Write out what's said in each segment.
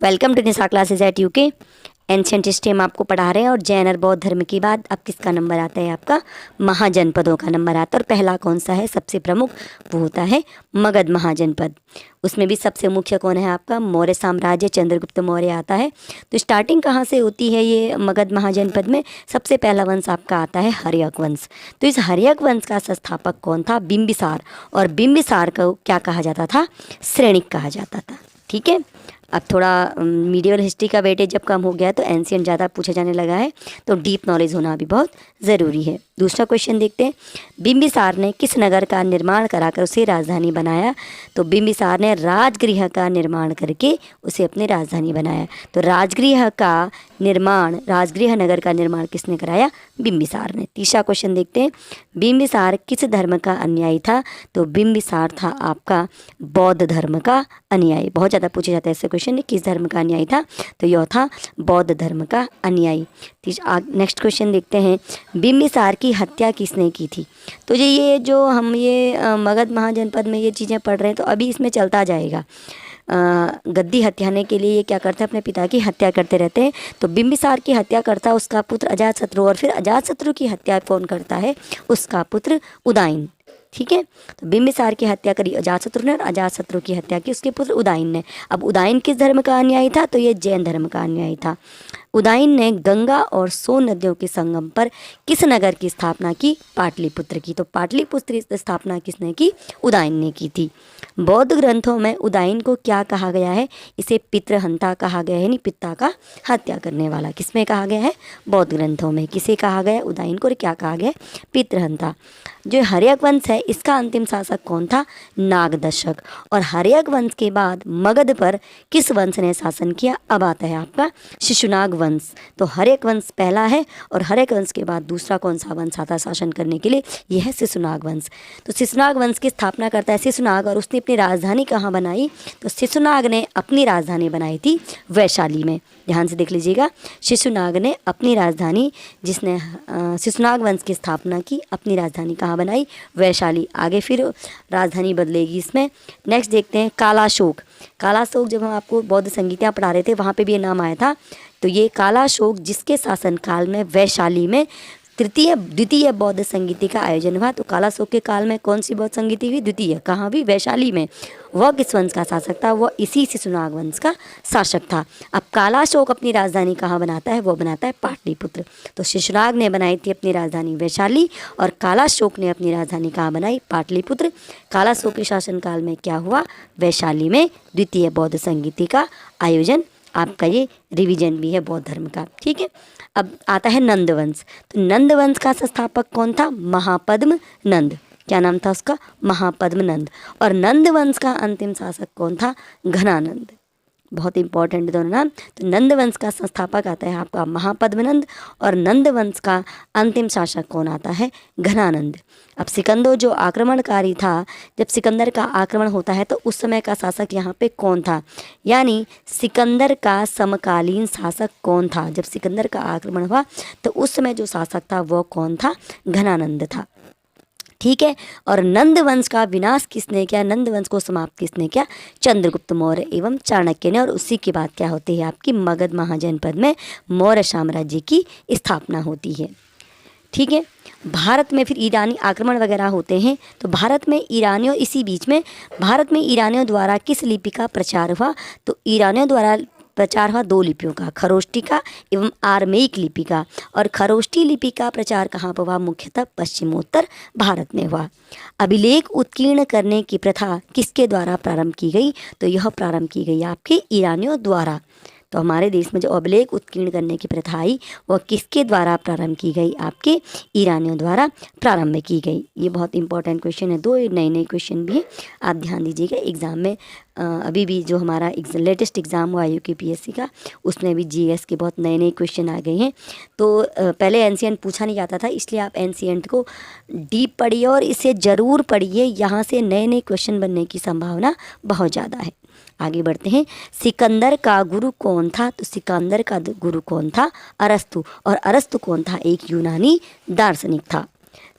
Welcome to Nisha classes at UK. Ancient history हम आपको पढ़ा रहे हैं और जैन और बौद्ध धर्म के बाद अब किसका नंबर आता है? आपका महाजनपदों का नंबर आता है। और पहला कौन सा है सबसे प्रमुख? वो होता है मगध महाजनपद। उसमें भी सबसे मुख्य कौन है? आपका मौर्य साम्राज्य, चंद्रगुप्त मौर्य आता है। तो स्टार्टिंग कहाँ से होती है ये मगध महाजनपद में? सबसे पहला वंश आपका आता है हर्यक वंश। तो इस हर्यक वंश का संस्थापक कौन था? बिंबिसार। और बिंबिसार को क्या कहा जाता था? श्रेणिक कहा जाता था। ठीक है। अब थोड़ा मीडियल हिस्ट्री का वेटेज जब कम हो गया है तो एंशिएंट ज़्यादा पूछा जाने लगा है, तो डीप नॉलेज होना भी बहुत ज़रूरी है। दूसरा क्वेश्चन देखते हैं, बिंबिसार ने किस नगर का निर्माण कराकर उसे राजधानी बनाया? तो बिंबिसार ने राजगृह का निर्माण करके उसे अपनी राजधानी बनाया। तो राजगृह नगर का निर्माण किसने कराया? बिंबिसार ने। तीसरा क्वेश्चन देखते हैं, बिंबिसार किस धर्म का अनुयायी था? तो बिंबिसार था आपका बौद्ध धर्म का अनुयायी। बहुत ज़्यादा पूछे जाता है ऐसे क्वेश्चन, किस धर्म का अनुयायी था? तो यह था बौद्ध धर्म का अनुयायी। नेक्स्ट क्वेश्चन देखते हैं, बिंबिसार की हत्या किसने की थी? तो ये जो हम मगध महाजनपद में ये चीज़ें पढ़ रहे हैं तो अभी इसमें चलता जाएगा। गद्दी हत्याने के लिए ये क्या करते हैं? अपने पिता की हत्या करते रहते हैं। तो बिंबिसार की हत्या करता उसका पुत्र अजातशत्रु, और फिर अजातशत्रु की हत्या कौन करता है? उसका पुत्र उदयन। ठीक है। तो बिंबिसार की हत्या करी अजातशत्रु ने और अजातशत्रु की हत्या की उसके पुत्र उदयन ने। अब उदयन किस धर्म का अनुयायी था? तो ये जैन धर्म का अनुयायी था। उदयन ने गंगा और सोन नदियों के संगम पर किस नगर की स्थापना की? पाटलिपुत्र की। तो पाटलिपुत्र की स्थापना किसने की? उदयन ने की थी। बौद्ध ग्रंथों में उदयन को क्या कहा गया है? इसे पितृहंता कहा गया है, यानी पिता का हत्या करने वाला। किसमें कहा गया है? बौद्ध ग्रंथों में। किसे कहा गया? उदयन को। और क्या कहा गया? पितृहंता। जो हर्यक वंश है इसका अंतिम शासक कौन था? नागदशक। और हर्यक वंश के बाद मगध पर किस वंश ने शासन किया? अब आता है आपका शिशुनाग वंश। तो हर्यक वंश पहला है और हर्यक वंश के बाद दूसरा कौन सा वंश आता शासन करने के लिए? यह है शिशुनाग वंश। तो शिशुनाग वंश की स्थापना करता है शिशुनाग, और उसने अपनी राजधानी कहाँ बनाई? तो शिशुनाग ने अपनी राजधानी बनाई थी वैशाली में। ध्यान से देख लीजिएगा, शिशुनाग ने अपनी राजधानी, जिसने शिशुनाग वंश की स्थापना की, अपनी राजधानी कहाँ बनाई? वैशाली। आगे फिर राजधानी बदलेगी इसमें। नेक्स्ट देखते हैं कालाशोक। कालाशोक जब हम आपको बौद्ध संगीतियाँ पढ़ा रहे थे वहाँ पे भी ये नाम आया था। तो ये कालाशोक जिसके शासनकाल में वैशाली में द्वितीय बौद्ध संगीति का आयोजन हुआ। तो कालाशोक के काल में कौन सी बौद्ध संगीति हुई? द्वितीय। कहाँ भी? वैशाली में। वह किस वंश का शासक था? वह इसी शिशुनाग वंश का शासक था। अब कालाशोक अपनी राजधानी कहाँ बनाता है? वो बनाता है पाटलिपुत्र। तो शिशुनाग ने बनाई थी अपनी राजधानी वैशाली और कालाशोक ने अपनी राजधानी कहाँ बनाई? पाटलिपुत्र। कालाशोक के शासनकाल में क्या हुआ? वैशाली में द्वितीय बौद्ध संगीति का आयोजन। आपका ये रिवीजन भी है बौद्ध धर्म का। ठीक है। अब आता है नंदवंश। तो नंदवंश का संस्थापक कौन था? महापद्म नंद। क्या नाम था उसका? महापद्म नंद। और नंदवंश का अंतिम शासक कौन था? घनानंद। बहुत इंपॉर्टेंट दोनों नाम। तो नंदवंश का संस्थापक आता है आपका महापद्मनंद और नंदवंश का अंतिम शासक कौन आता है? घनानंद। अब सिकंदर जो आक्रमणकारी था, जब सिकंदर का आक्रमण होता है तो उस समय का शासक यहाँ पे कौन था? यानी सिकंदर का समकालीन शासक कौन था? जब सिकंदर का आक्रमण हुआ तो उस समय जो शासक था वो कौन था? घनानंद था। ठीक है। और नंदवंश का विनाश किसने किया? नंदवंश को समाप्त किसने किया? चंद्रगुप्त मौर्य एवं चाणक्य ने। और उसी के बाद क्या होती है? आपकी मगध महाजनपद में मौर्य साम्राज्य की स्थापना होती है। ठीक है। भारत में फिर ईरानी आक्रमण वगैरह होते हैं। तो भारत में ईरानियों भारत में ईरानियों द्वारा किस लिपि का प्रचार हुआ? तो ईरानियों द्वारा प्रचार हुआ दो लिपियों का, खरोष्टी का एवं आर्मेयिक लिपि का। और खरोष्टी लिपि का प्रचार कहाँ पर हुआ? मुख्यतः पश्चिमोत्तर भारत में हुआ। अभिलेख उत्कीर्ण करने की प्रथा किसके द्वारा प्रारंभ की गई? तो यह प्रारंभ की गई आपके ईरानियों द्वारा। तो हमारे देश में जो अभिलेख उत्कीर्ण करने की प्रथा आई वह किसके द्वारा प्रारंभ की गई? आपके ईरानियों द्वारा प्रारंभ की गई। ये बहुत इंपॉर्टेंट क्वेश्चन है। दो नए पॉइंट भी हैं, आप ध्यान दीजिएगा। एग्ज़ाम में अभी भी जो हमारा लेटेस्ट एग्ज़ाम हुआ यूकेपीएससी का, उसमें भी जीएस के बहुत नए क्वेश्चन आ गए हैं। तो पहले एंशिएंट पूछा नहीं जाता था, इसलिए आप एंशिएंट को डीप पढ़िए और इसे ज़रूर पढ़िए। यहाँ से नए क्वेश्चन बनने की संभावना बहुत ज़्यादा है। आगे बढ़ते हैं। सिकंदर का गुरु कौन था? तो सिकंदर का गुरु कौन था? अरस्तु। और अरस्तु कौन था? एक यूनानी दार्शनिक था।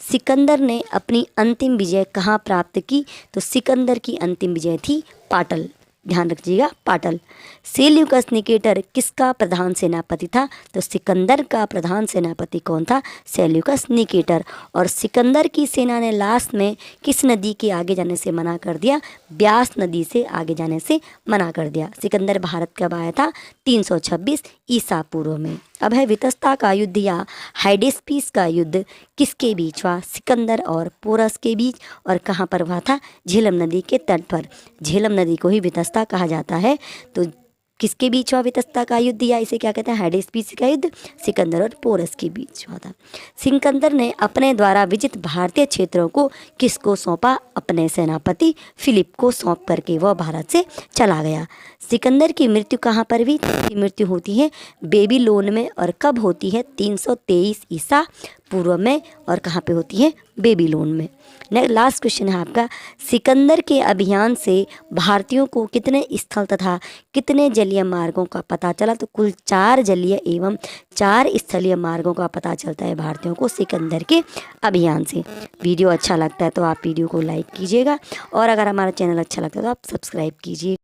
सिकंदर ने अपनी अंतिम विजय कहाँ प्राप्त की? तो सिकंदर की अंतिम विजय थी पाटल। ध्यान रखिएगा पाटल। सेल्यूकस निकेटर किसका प्रधान सेनापति था? तो सिकंदर का प्रधान सेनापति कौन था? Seleucus Nicator. और सिकंदर की सेना ने लास्ट में किस नदी के आगे जाने से मना कर दिया? ब्यास नदी से आगे जाने से मना कर दिया। सिकंदर भारत कब आया था? 326 ईसा पूर्व में। अब है वितस्ता का युद्ध या हाइडेस्पीस का युद्ध किसके बीच हुआ? सिकंदर और पोरस के बीच। और कहाँ पर हुआ था? झेलम नदी के तट पर। झेलम नदी को ही वितस्ता कहा जाता है। तो किसके बीच हुआ वितस्ता का युद्ध, या इसे क्या कहते हैं? हाइडेस्पीस का युद्ध सिकंदर और पोरस के बीच हुआ था। सिकंदर ने अपने द्वारा विजित भारतीय क्षेत्रों को किसको सौंपा? अपने सेनापति फिलिप को सौंप करके वह भारत से चला गया। सिकंदर की मृत्यु कहाँ पर हुई? उसकी मृत्यु होती है बेबीलोन में। और कब होती है? 323 ईसा पूर्व में। और कहाँ पे होती है? बेबीलोन में। नेक्स्ट लास्ट क्वेश्चन है आपका, सिकंदर के अभियान से भारतीयों को कितने स्थल तथा कितने जलीय मार्गों का पता चला? तो कुल 4 जलीय एवं 4 स्थलीय मार्गों का पता चलता है भारतीयों को सिकंदर के अभियान से। वीडियो अच्छा लगता है तो आप वीडियो को लाइक कीजिएगा, और अगर हमारा चैनल अच्छा लगता है तो आप सब्सक्राइब कीजिए।